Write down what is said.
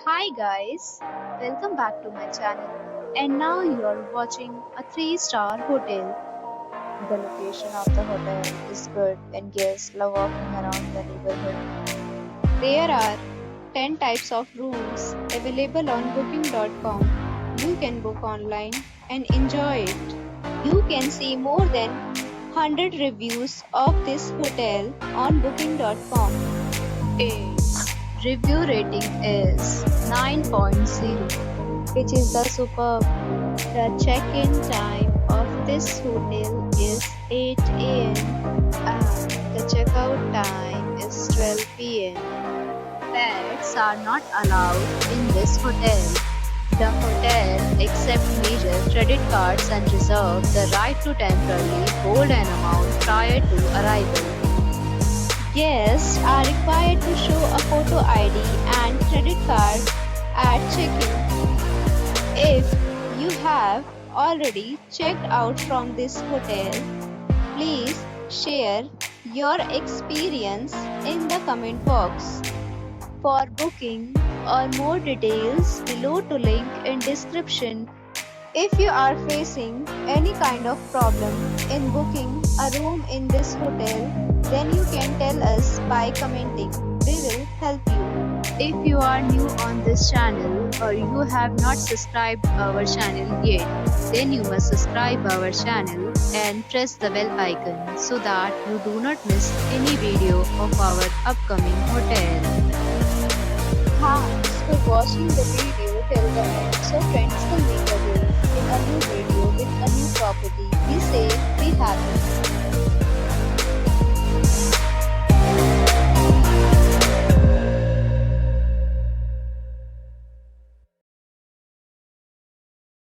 Hi guys, welcome back to my channel. And now you are watching a 3-star hotel. The location of the hotel is good and guests love walking around the neighborhood. There are 10 types of rooms available on booking.com. You can book online and enjoy it. You can see more than 100 reviews of this hotel on booking.com. Its review rating is 9.0, which is the superb. The check-in time of this hotel is 8 a.m. and the checkout time is 12 p.m. Pets are not allowed in this hotel. The hotel accepts major credit cards and reserves the right to temporarily hold an amount prior to arrival. Guests are required to show a photo ID and credit card at check-in. If you have already checked out from this hotel, please share your experience in the comment box. For booking or more details, below to link in description. If you are facing any kind of problem in booking a room in this hotel, then you can tell us by commenting. We will help you. If you are new on this channel or you have not subscribed our channel yet, then you must subscribe our channel and press the bell icon so that you do not miss any video of our upcoming hotel. Thanks for watching the video till the end. So friends will meet again in a new video with a new property. Be safe, be happy.